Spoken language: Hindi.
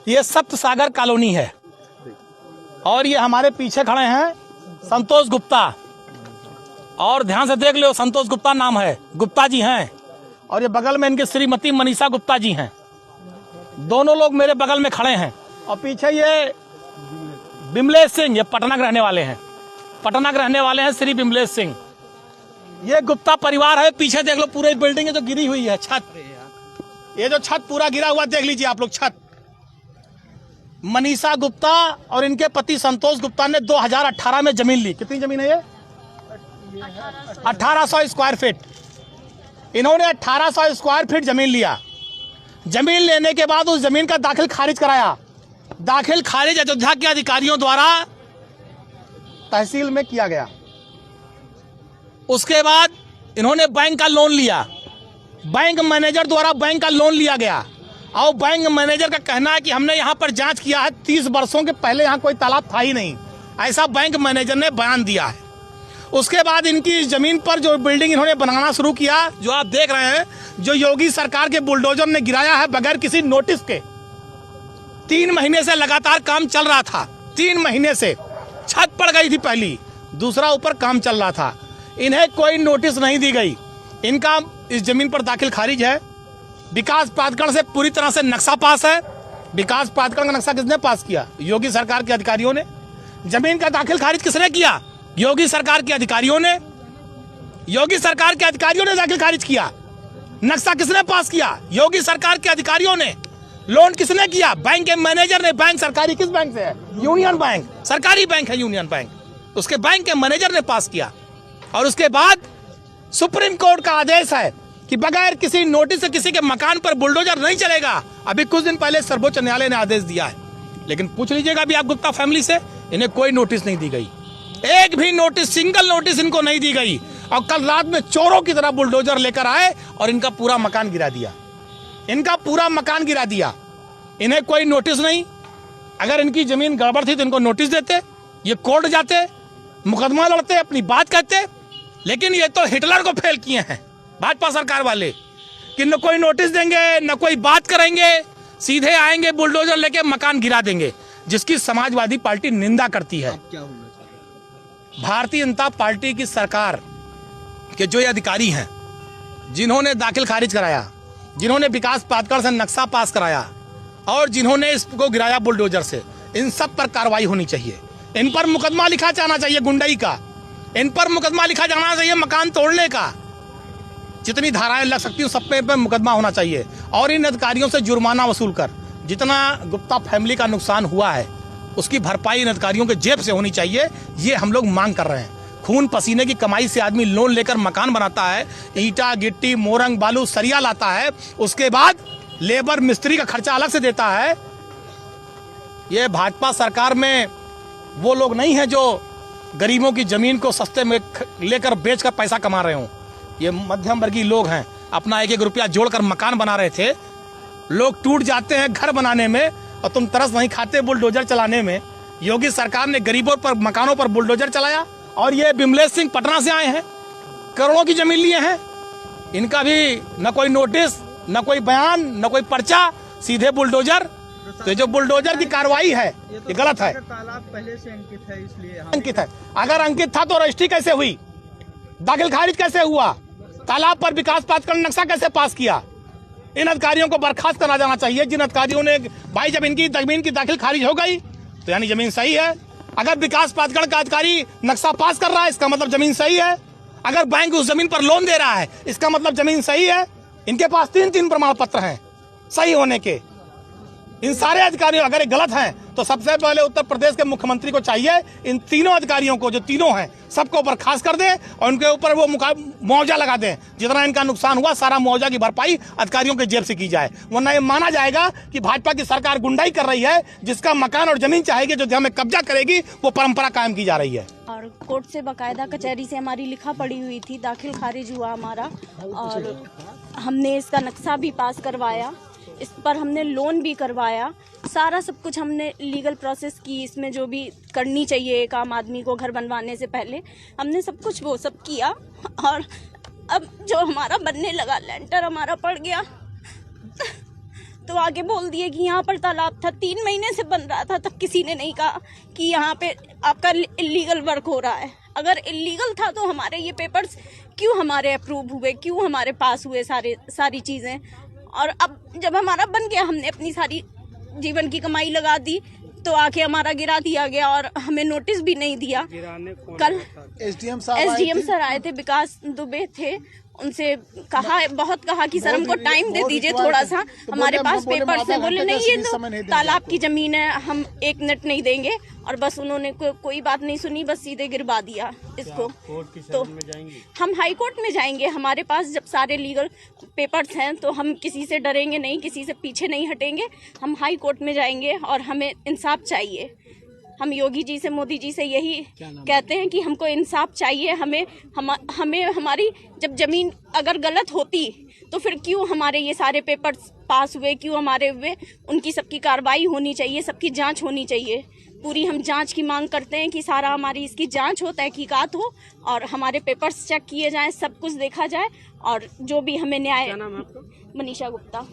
ये सप्त सागर कॉलोनी है और ये हमारे पीछे खड़े हैं संतोष गुप्ता। और ध्यान से देख लो, संतोष गुप्ता नाम है, गुप्ता जी हैं। और ये बगल में इनके श्रीमती मनीषा गुप्ता जी हैं। दोनों लोग मेरे बगल में खड़े हैं। और पीछे ये बिमलेश सिंह, ये पटना के रहने वाले हैं, पटना के रहने वाले हैं श्री बिमलेश सिंह। ये गुप्ता परिवार है। पीछे देख लो, पूरी बिल्डिंग जो गिरी हुई है, छत, ये जो छत पूरा गिरा हुआ देख लीजिए आप लोग, छत। मनीषा गुप्ता और इनके पति संतोष गुप्ता ने 2018 में जमीन ली। कितनी जमीन है ये? 1800 स्क्वायर फीट। इन्होंने 1800 स्क्वायर फीट जमीन लिया। जमीन लेने के बाद उस जमीन का दाखिल खारिज कराया। दाखिल खारिज अयोध्या के अधिकारियों द्वारा तहसील में किया गया। उसके बाद इन्होंने बैंक का लोन लिया। बैंक मैनेजर द्वारा बैंक का लोन लिया गया और बैंक मैनेजर का कहना है कि हमने यहाँ पर जांच किया है, 30 वर्षों के पहले यहाँ कोई तालाब था ही नहीं, ऐसा बैंक मैनेजर ने बयान दिया है। उसके बाद इनकी इस जमीन पर जो बिल्डिंग इन्होंने बनाना शुरू किया, जो आप देख रहे हैं, जो योगी सरकार के बुलडोजर ने गिराया है बगैर किसी नोटिस के। 3 महीने से लगातार काम चल रहा था। 3 महीने से छत पड़ गई थी पहली, दूसरा ऊपर काम चल रहा था। इन्हें कोई नोटिस नहीं दी गई। इनका इस जमीन पर दाखिल खारिज है। विकास प्राधिकरण से पूरी तरह से नक्शा पास है। विकास प्राधिकरण का नक्शा किसने पास किया? योगी सरकार के अधिकारियों ने। जमीन का दाखिल खारिज किसने किया? योगी सरकार के अधिकारियों ने। योगी सरकार के अधिकारियों ने दाखिल खारिज किया। नक्शा किसने पास किया? योगी सरकार के अधिकारियों ने। लोन किसने किया? बैंक के मैनेजर ने। बैंक सरकारी किस बैंक से है? यूनियन बैंक, सरकारी बैंक है यूनियन बैंक। उसके बैंक के मैनेजर ने पास किया। और उसके बाद सुप्रीम कोर्ट का आदेश है कि बगैर किसी नोटिस से किसी के मकान पर बुलडोजर नहीं चलेगा। अभी कुछ दिन पहले सर्वोच्च न्यायालय ने आदेश दिया है। लेकिन पूछ लीजिएगा अभी आप गुप्ता फैमिली से, इन्हें कोई नोटिस नहीं दी गई। एक भी नोटिस, सिंगल नोटिस इनको नहीं दी गई। और कल रात में चोरों की तरह बुलडोजर लेकर आए और इनका पूरा मकान गिरा दिया। इनका पूरा मकान गिरा दिया। इन्हें कोई नोटिस नहीं। अगर इनकी जमीन गड़बड़ थी तो इनको नोटिस देते, ये कोर्ट जाते, मुकदमा लड़ते, अपनी बात कहते। लेकिन ये तो हिटलर को फेल किए हैं भाजपा सरकार वाले, कि न कोई नोटिस देंगे, न कोई बात करेंगे, सीधे आएंगे बुलडोजर लेके मकान गिरा देंगे, जिसकी समाजवादी पार्टी निंदा करती है। क्या होना चाहिए? भारतीय जनता पार्टी की सरकार के जो ये अधिकारी हैं, जिन्होंने दाखिल खारिज कराया, जिन्होंने विकास प्राधिकरण से नक्शा पास कराया और जिन्होंने इसको गिराया बुलडोजर से, इन सब पर कार्रवाई होनी चाहिए। इन पर मुकदमा लिखा जाना चाहिए गुंडई का। इन पर मुकदमा लिखा जाना चाहिए मकान तोड़ने का। जितनी धाराएं लग सकती हैं सब पे मुकदमा होना चाहिए। और इन अधिकारियों से जुर्माना वसूल कर जितना गुप्ता फैमिली का नुकसान हुआ है उसकी भरपाई इन अधिकारियों के जेब से होनी चाहिए। ये हम लोग मांग कर रहे हैं। खून पसीने की कमाई से आदमी लोन लेकर मकान बनाता है, ईटा गिट्टी मोरंग बालू सरिया लाता है, उसके बाद लेबर मिस्त्री का खर्चा अलग से देता है। ये भाजपा सरकार में वो लोग नहीं है जो गरीबों की जमीन को सस्ते में लेकर बेचकर पैसा कमा रहे हों। ये मध्यम वर्गीय लोग हैं, अपना 1-1 रुपया जोड़कर मकान बना रहे थे। लोग टूट जाते हैं घर बनाने में और तुम तरस नहीं खाते बुलडोजर चलाने में। योगी सरकार ने गरीबों पर, मकानों पर बुलडोजर चलाया। और ये बिमलेश सिंह पटना से आए हैं, करोड़ों की जमीन लिए हैं। इनका भी न कोई नोटिस, न कोई बयान, न कोई पर्चा, सीधे बुलडोजर। तो जो बुलडोजर की कार्रवाई है ये गलत है। तालाब पहले से अंकित है, इसलिए अंकित है। अगर अंकित था तो रजिस्ट्री कैसे हुई? दाखिल खारिज कैसे हुआ? तालाब पर विकास प्राधिकरण नक्शा कैसे पास किया? इन अधिकारियों को बर्खास्त करा जाना चाहिए। जिन अधिकारियों ने, भाई जब इनकी जमीन की दाखिल खारिज हो गई तो यानी जमीन सही है। अगर विकास प्राधिकरण का अधिकारी नक्शा पास कर रहा है इसका मतलब जमीन सही है। अगर बैंक उस जमीन पर लोन दे रहा है इसका मतलब जमीन सही है। इनके पास 3 प्रमाण पत्र हैं सही होने के। इन सारे अधिकारियों अगर ये गलत हैं तो सबसे पहले उत्तर प्रदेश के मुख्यमंत्री को चाहिए इन तीनों अधिकारियों को, जो तीनों हैं, सबको बर्खास्त कर दे और उनके ऊपर वो मुआवजा लगा दें। जितना इनका नुकसान हुआ सारा मुआवजा की भरपाई अधिकारियों के जेब से की जाए। वरना ये माना जाएगा कि भाजपा की सरकार गुंडाई कर रही है। जिसका मकान और जमीन चाहेगी, जो हमें कब्जा करेगी, वो परंपरा कायम की जा रही है। और कोर्ट से बाकायदा कचहरी से हमारी लिखा पड़ी हुई थी, दाखिल खारिज हुआ हमारा और हमने इसका नक्शा भी पास करवाया। इस पर हमने लोन भी करवाया। सारा सब कुछ हमने लीगल प्रोसेस की। इसमें जो भी करनी चाहिए एक आम आदमी को घर बनवाने से पहले, हमने सब कुछ वो सब किया। और अब जो हमारा बनने लगा, लेंटर हमारा पड़ गया तो आगे बोल दिए कि यहाँ पर तालाब था, 3 महीने से बन रहा था, तब किसी ने नहीं कहा कि यहाँ पे आपका इलीगल वर्क हो रहा है। अगर इलीगल था तो हमारे ये पेपर्स क्यों हमारे अप्रूव हुए, क्यों हमारे पास हुए सारी चीज़ें। और अब जब हमारा बन गया, हमने अपनी सारी जीवन की कमाई लगा दी, तो आके हमारा गिरा दिया गया और हमें नोटिस भी नहीं दिया। कल एसडीएम सर आए थे, विकास दुबे थे, उनसे बहुत कहा कि सर हमको टाइम दे दीजिए थोड़ा सा, हमारे पास पेपर्स हैं। बोले नहीं, ये तो तालाब की जमीन है, हम 1 मिनट नहीं देंगे। और बस उन्होंने कोई बात नहीं सुनी, बस सीधे गिरवा दिया इसको। तो हम हाई कोर्ट में जाएंगे, हमारे पास जब सारे लीगल पेपर्स हैं तो हम किसी से डरेंगे नहीं, किसी से पीछे नहीं हटेंगे। हम हाई कोर्ट में जाएंगे और हमें इंसाफ चाहिए। हम योगी जी से, मोदी जी से यही कहते हैं कि हमको इंसाफ चाहिए। हमें हमारी जब जमीन अगर गलत होती तो फिर क्यों हमारे ये सारे पेपर्स पास हुए, क्यों हमारे हुए, उनकी सबकी कार्रवाई होनी चाहिए, सबकी जांच होनी चाहिए। पूरी हम जांच की मांग करते हैं कि सारा हमारी इसकी जांच हो, तहकीकात हो और हमारे पेपर्स चेक किए जाएं, सब कुछ देखा जाए और जो भी हमें न्याय। मनीषा गुप्ता।